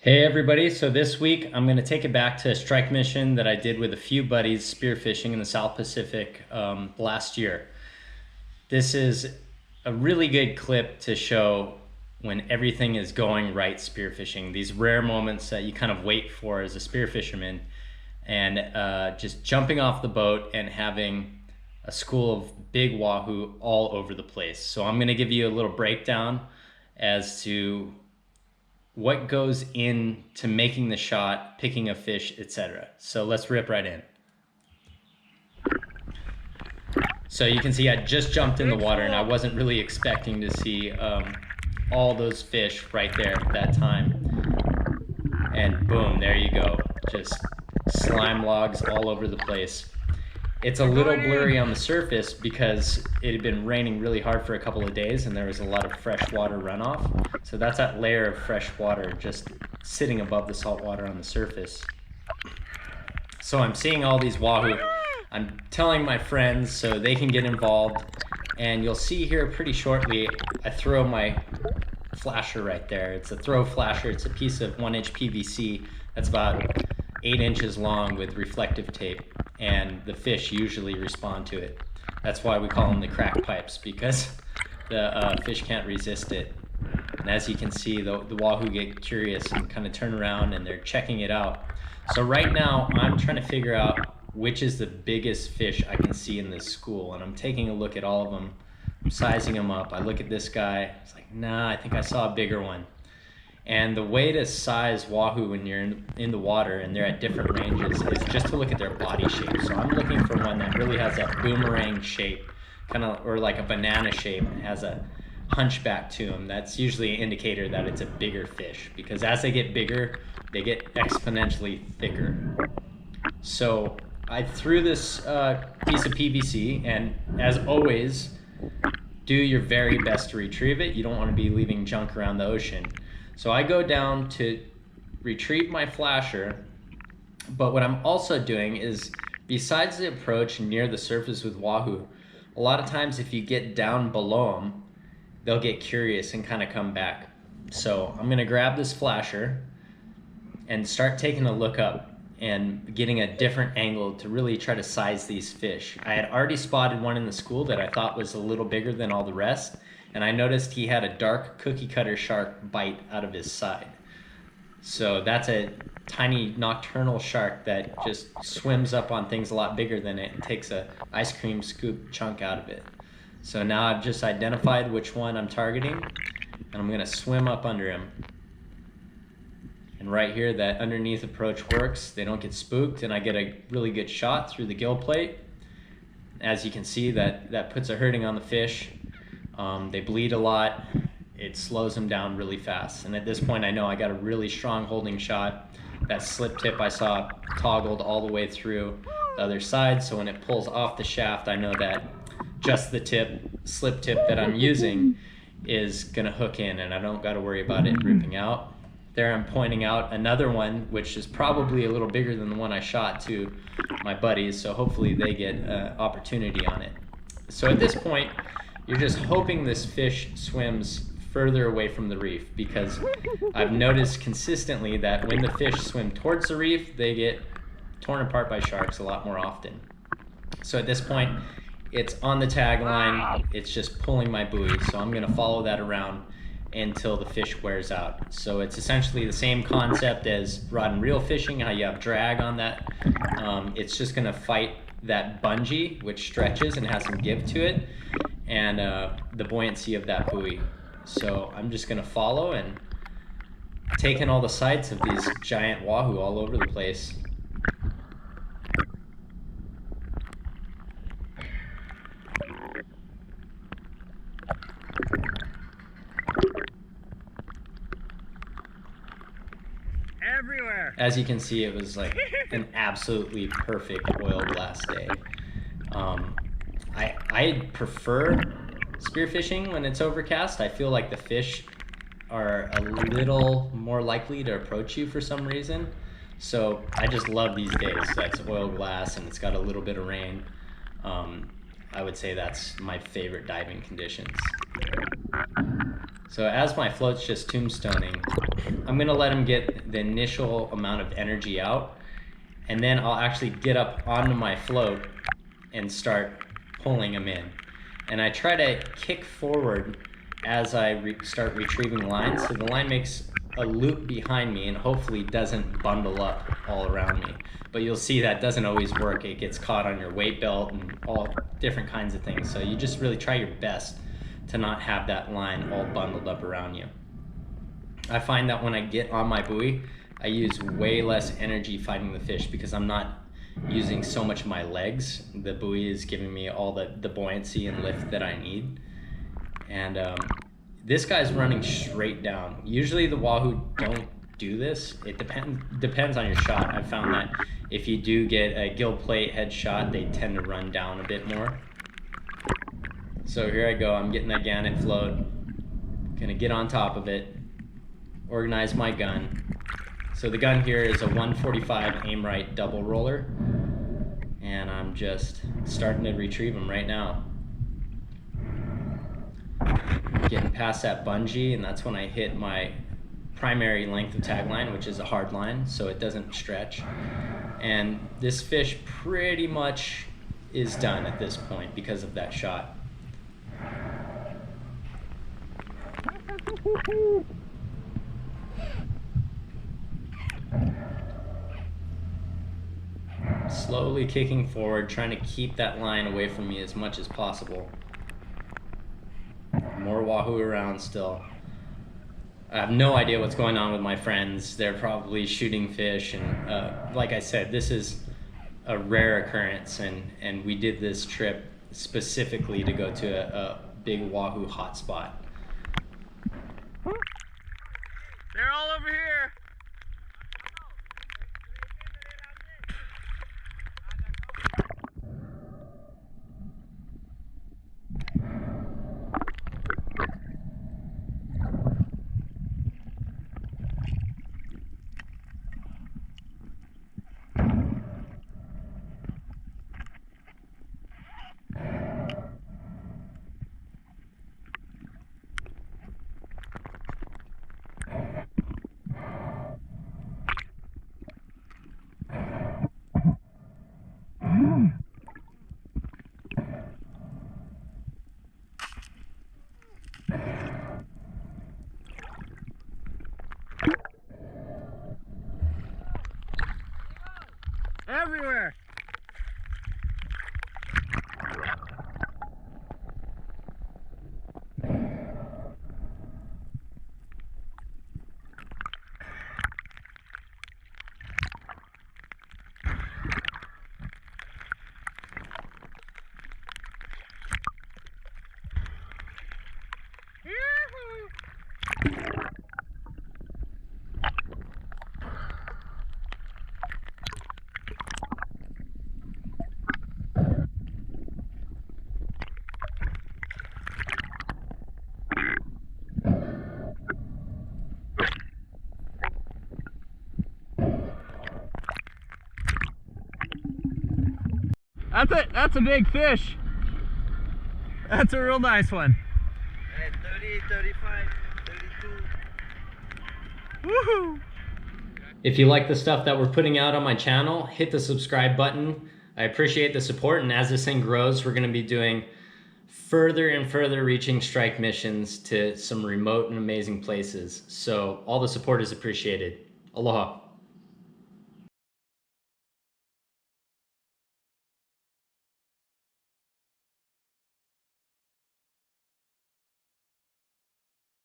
Hey everybody, so this week I'm going to take it back to a strike mission that I did with a few buddies spearfishing in the South Pacific last year. This is a really good clip to show when everything is going right spearfishing. These rare moments that you kind of wait for as a spearfisherman, and just jumping off the boat and having a school of big wahoo all over the place. So I'm going to give you a little breakdown as to what goes into making the shot, picking a fish, etc. So let's rip right in. So you can see I just jumped in the water and I wasn't really expecting to see all those fish right there at that time. And boom, there you go. Just slime logs all over the place. It's a little blurry on the surface because it had been raining really hard for a couple of days and there was a lot of fresh water runoff. So that's that layer of fresh water just sitting above the salt water on the surface. So I'm seeing all these wahoo. I'm telling my friends so they can get involved. And you'll see here pretty shortly, I throw my flasher right there. It's a throw flasher. It's a piece of 1-inch PVC that's about 8 inches long with reflective tape. And the fish usually respond to it. That's why we call them the crack pipes, because the fish can't resist it. And as you can see, the wahoo get curious and kind of turn around and they're checking it out. So right now I'm trying to figure out which is the biggest fish I can see in this school, and I'm taking a look at all of them. I'm sizing them up. I look at this guy, it's like, nah, I think I saw a bigger one. And the way to size wahoo when you're in the water and they're at different ranges is just to look at their body shape. So I'm looking for one that really has that boomerang shape, kind of, or like a banana shape, and has a hunchback to them. That's usually an indicator that it's a bigger fish, because as they get bigger, they get exponentially thicker. So I threw this piece of PVC, and as always, do your very best to retrieve it. You don't want to be leaving junk around the ocean. So I go down to retrieve my flasher, but what I'm also doing is, besides the approach near the surface with wahoo, a lot of times if you get down below them, they'll get curious and kind of come back. So I'm gonna grab this flasher and start taking a look up and getting a different angle to really try to size these fish. I had already spotted one in the school that I thought was a little bigger than all the rest, and I noticed he had a dark cookie cutter shark bite out of his side. So that's a tiny nocturnal shark that just swims up on things a lot bigger than it and takes a ice cream scoop chunk out of it. So now I've just identified which one I'm targeting, and I'm gonna swim up under him. And right here, that underneath approach works. They don't get spooked, and I get a really good shot through the gill plate. As you can see, that puts a hurting on the fish. They bleed a lot. It slows them down really fast. And at this point, I know I got a really strong holding shot. That slip tip I saw toggled all the way through the other side. So when it pulls off the shaft, I know that just the slip tip that I'm using is gonna hook in, and I don't gotta worry about it ripping out. There I'm pointing out another one, which is probably a little bigger than the one I shot to my buddies. So hopefully they get an opportunity on it. So at this point, you're just hoping this fish swims further away from the reef, because I've noticed consistently that when the fish swim towards the reef, they get torn apart by sharks a lot more often. So at this point, it's on the tag line, it's just pulling my buoy, so I'm gonna follow that around until the fish wears out. So it's essentially the same concept as rod and reel fishing, how you have drag on that. It's just gonna fight that bungee, which stretches and has some give to it, and the buoyancy of that buoy. So I'm just gonna follow and take in all the sights of these giant wahoo all over the place. Everywhere. As you can see, it was like an absolutely perfect oil blast day. I prefer spearfishing when it's overcast. I feel like the fish are a little more likely to approach you for some reason. So I just love these days. That's oil glass and it's got a little bit of rain. I would say that's my favorite diving conditions. So as my float's just tombstoning, I'm gonna let him get the initial amount of energy out, and then I'll actually get up onto my float and start pulling him in. And I try to kick forward as I start retrieving lines, so the line makes a loop behind me and hopefully doesn't bundle up all around me. But you'll see that doesn't always work. It gets caught on your weight belt and all different kinds of things. So you just really try your best to not have that line all bundled up around you. I find that when I get on my buoy, I use way less energy fighting the fish because I'm not using so much of my legs. The buoy is giving me all the buoyancy and lift that I need. And this guy's running straight down. Usually the Wahoo don't do this. It depends on your shot. I've found that if you do get a gill plate head shot, they tend to run down a bit more. So here I go, I'm getting that gannet float. Gonna get on top of it, organize my gun. So the gun here is a 145 aim right double roller, and I'm just starting to retrieve them right now. Getting past that bungee, and that's when I hit my primary length of tag line, which is a hard line, so it doesn't stretch. And this fish pretty much is done at this point because of that shot. Slowly kicking forward, trying to keep that line away from me as much as possible. More Wahoo around still. I have no idea what's going on with my friends. They're probably shooting fish, and like I said, this is a rare occurrence, and we did this trip specifically to go to a big Wahoo hotspot. They're all over here. Everywhere. That's a big fish. That's a real nice one. 30, 35, 32. Woohoo! If you like the stuff that we're putting out on my channel, hit the subscribe button. I appreciate the support, and as this thing grows, we're going to be doing further and further reaching strike missions to some remote and amazing places. So all the support is appreciated. Aloha.